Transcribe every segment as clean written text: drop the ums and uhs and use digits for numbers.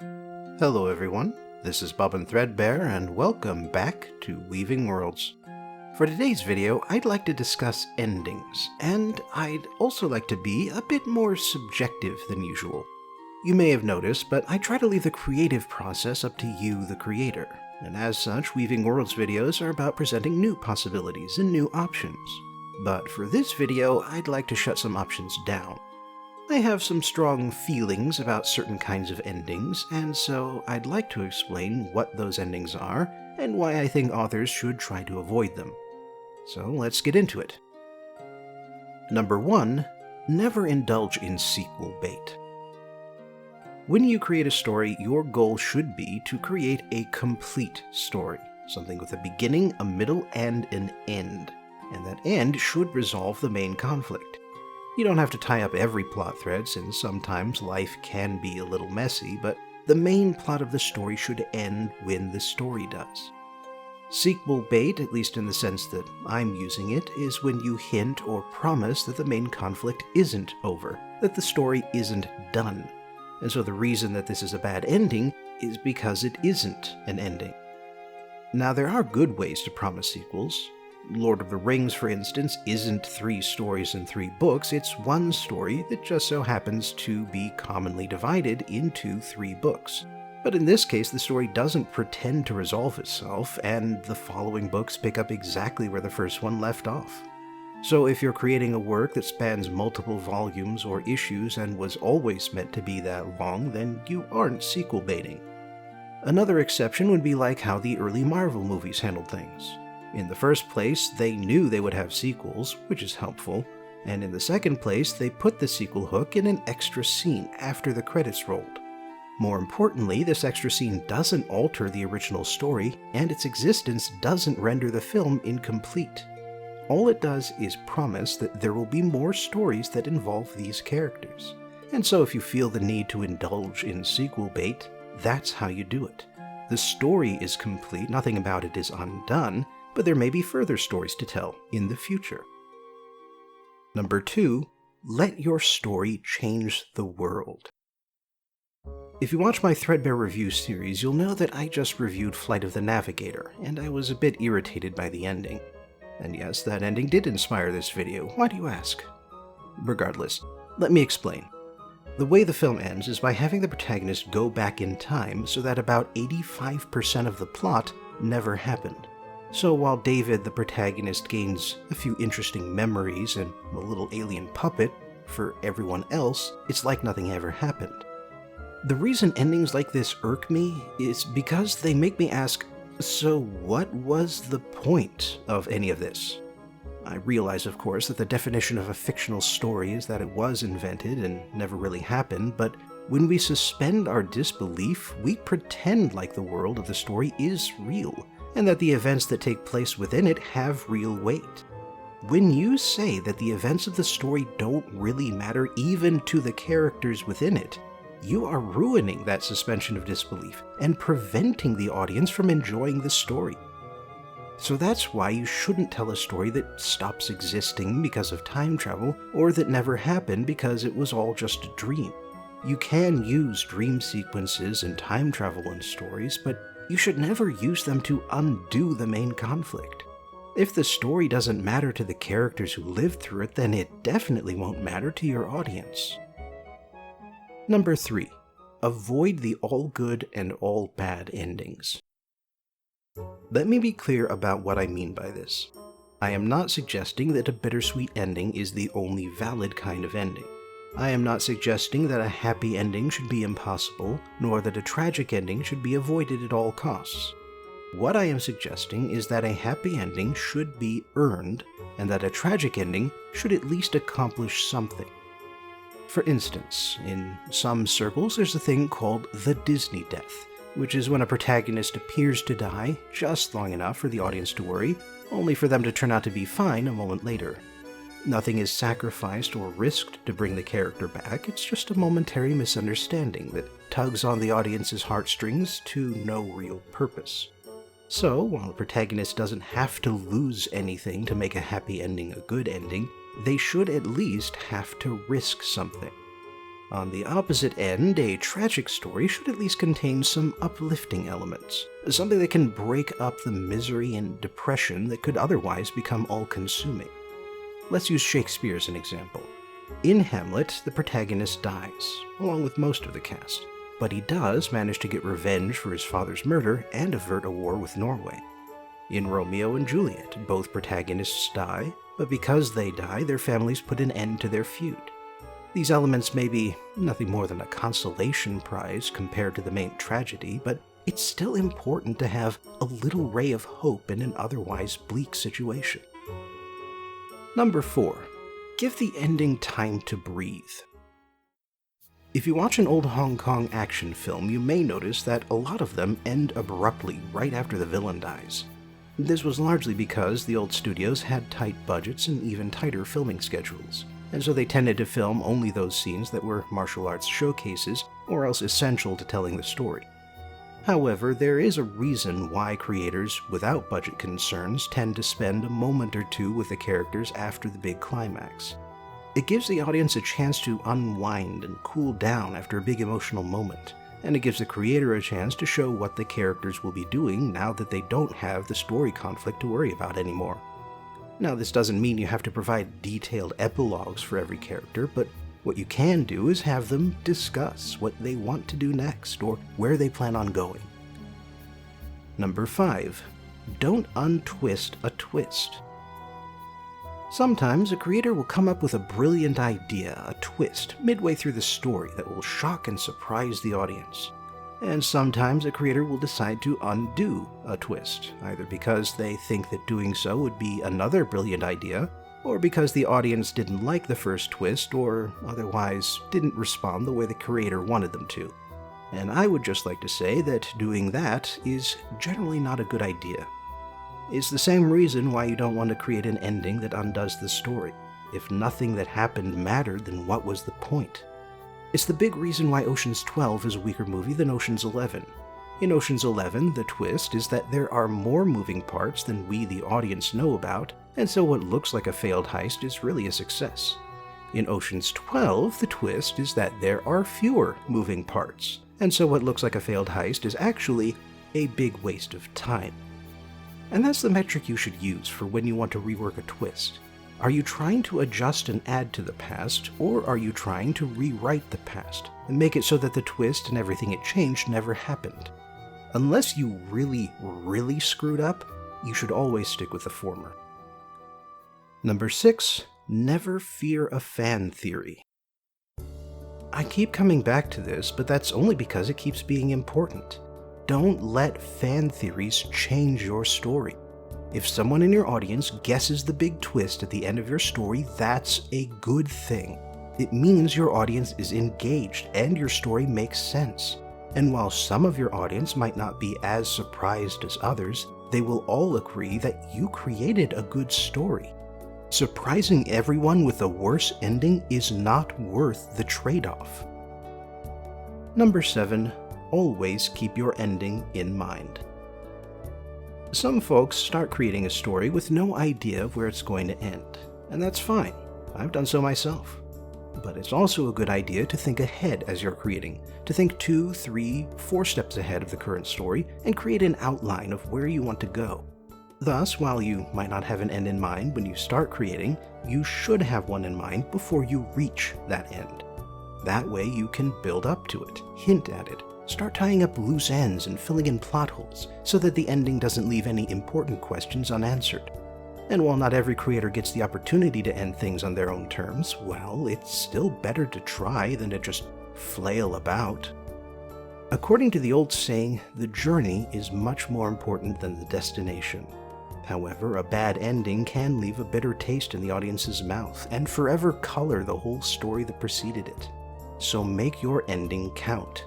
Hello everyone, this is Bobbin Threadbare and welcome back to Weaving Worlds. For today's video, I'd like to discuss endings, and I'd also like to be a bit more subjective than usual. You may have noticed, but I try to leave the creative process up to you, the creator, and as such, Weaving Worlds videos are about presenting new possibilities and new options. But for this video, I'd like to shut some options down. I have some strong feelings about certain kinds of endings, and so I'd like to explain what those endings are and why I think authors should try to avoid them. So let's get into it. Number 1. Never indulge in sequel bait. When you create a story, your goal should be to create a complete story, something with a beginning, a middle, and an end, and that end should resolve the main conflict. You don't have to tie up every plot thread, since sometimes life can be a little messy, but the main plot of the story should end when the story does. Sequel bait, at least in the sense that I'm using it, is when you hint or promise that the main conflict isn't over, that the story isn't done. And so the reason that this is a bad ending is because it isn't an ending. Now, there are good ways to promise sequels. Lord of the Rings, for instance, isn't 3 stories in 3 books, it's one story that just so happens to be commonly divided into 3 books. But in this case, the story doesn't pretend to resolve itself, and the following books pick up exactly where the first one left off. So if you're creating a work that spans multiple volumes or issues and was always meant to be that long, then you aren't sequel baiting. Another exception would be like how the early Marvel movies handled things. In the first place, they knew they would have sequels, which is helpful, and in the second place, they put the sequel hook in an extra scene after the credits rolled. More importantly, this extra scene doesn't alter the original story, and its existence doesn't render the film incomplete. All it does is promise that there will be more stories that involve these characters. And so if you feel the need to indulge in sequel bait, that's how you do it. The story is complete, nothing about it is undone, but there may be further stories to tell in the future. Number 2, let your story change the world. If you watch my Threadbare review series, you'll know that I just reviewed Flight of the Navigator, and I was a bit irritated by the ending. And yes, that ending did inspire this video. Why do you ask? Regardless, let me explain. The way the film ends is by having the protagonist go back in time so that about 85% of the plot never happened. So while David, the protagonist, gains a few interesting memories and a little alien puppet, for everyone else, it's like nothing ever happened. The reason endings like this irk me is because they make me ask, so what was the point of any of this? I realize, of course, that the definition of a fictional story is that it was invented and never really happened, but when we suspend our disbelief, we pretend like the world of the story is real, and that the events that take place within it have real weight. When you say that the events of the story don't really matter even to the characters within it, you are ruining that suspension of disbelief and preventing the audience from enjoying the story. So that's why you shouldn't tell a story that stops existing because of time travel, or that never happened because it was all just a dream. You can use dream sequences and time travel in stories, but you should never use them to undo the main conflict. If the story doesn't matter to the characters who lived through it, then it definitely won't matter to your audience. Number 3. Avoid the all good and all bad endings. Let me be clear about what I mean by this. I am not suggesting that a bittersweet ending is the only valid kind of ending. I am not suggesting that a happy ending should be impossible, nor that a tragic ending should be avoided at all costs. What I am suggesting is that a happy ending should be earned, and that a tragic ending should at least accomplish something. For instance, in some circles there's a thing called the Disney death, which is when a protagonist appears to die just long enough for the audience to worry, only for them to turn out to be fine a moment later. Nothing is sacrificed or risked to bring the character back, it's just a momentary misunderstanding that tugs on the audience's heartstrings to no real purpose. So, while the protagonist doesn't have to lose anything to make a happy ending a good ending, they should at least have to risk something. On the opposite end, a tragic story should at least contain some uplifting elements, something that can break up the misery and depression that could otherwise become all-consuming. Let's use Shakespeare as an example. In Hamlet, the protagonist dies, along with most of the cast, but he does manage to get revenge for his father's murder and avert a war with Norway. In Romeo and Juliet, both protagonists die, but because they die, their families put an end to their feud. These elements may be nothing more than a consolation prize compared to the main tragedy, but it's still important to have a little ray of hope in an otherwise bleak situation. Number 4. Give the ending time to breathe. If you watch an old Hong Kong action film, you may notice that a lot of them end abruptly right after the villain dies. This was largely because the old studios had tight budgets and even tighter filming schedules, and so they tended to film only those scenes that were martial arts showcases or else essential to telling the story. However, there is a reason why creators without budget concerns tend to spend a moment or two with the characters after the big climax. It gives the audience a chance to unwind and cool down after a big emotional moment, and it gives the creator a chance to show what the characters will be doing now that they don't have the story conflict to worry about anymore. Now, this doesn't mean you have to provide detailed epilogues for every character, but what you can do is have them discuss what they want to do next or where they plan on going. Number 5. Don't untwist a twist. Sometimes a creator will come up with a brilliant idea, a twist, midway through the story that will shock and surprise the audience. And sometimes a creator will decide to undo a twist, either because they think that doing so would be another brilliant idea, or because the audience didn't like the first twist or otherwise didn't respond the way the creator wanted them to. And I would just like to say that doing that is generally not a good idea. It's the same reason why you don't want to create an ending that undoes the story. If nothing that happened mattered, then what was the point? It's the big reason why Ocean's 12 is a weaker movie than Ocean's 11. In Ocean's 11, the twist is that there are more moving parts than we, the audience, know about, and so what looks like a failed heist is really a success. In Ocean's 12, the twist is that there are fewer moving parts, and so what looks like a failed heist is actually a big waste of time. And that's the metric you should use for when you want to rework a twist. Are you trying to adjust and add to the past, or are you trying to rewrite the past and make it so that the twist and everything it changed never happened? Unless you really screwed up, you should always stick with the former. Number 6. Never fear a fan theory. I keep coming back to this, but that's only because it keeps being important. Don't let fan theories change your story. If someone in your audience guesses the big twist at the end of your story, that's a good thing. It means your audience is engaged and your story makes sense. And while some of your audience might not be as surprised as others, they will all agree that you created a good story. Surprising everyone with a worse ending is not worth the trade-off. Number 7. Always keep your ending in mind. Some folks start creating a story with no idea of where it's going to end, and that's fine. I've done so myself. But it's also a good idea to think ahead as you're creating, to think 2, 3, 4 steps ahead of the current story and create an outline of where you want to go. Thus, while you might not have an end in mind when you start creating, you should have one in mind before you reach that end. That way you can build up to it, hint at it, start tying up loose ends and filling in plot holes so that the ending doesn't leave any important questions unanswered. And while not every creator gets the opportunity to end things on their own terms, well, it's still better to try than to just flail about. According to the old saying, the journey is much more important than the destination. However, a bad ending can leave a bitter taste in the audience's mouth and forever color the whole story that preceded it. So make your ending count.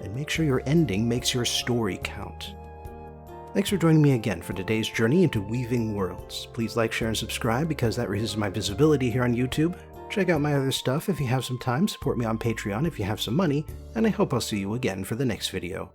And make sure your ending makes your story count. Thanks for joining me again for today's journey into Weaving Worlds. Please like, share, and subscribe because that raises my visibility here on YouTube. Check out my other stuff if you have some time, support me on Patreon if you have some money, and I hope I'll see you again for the next video.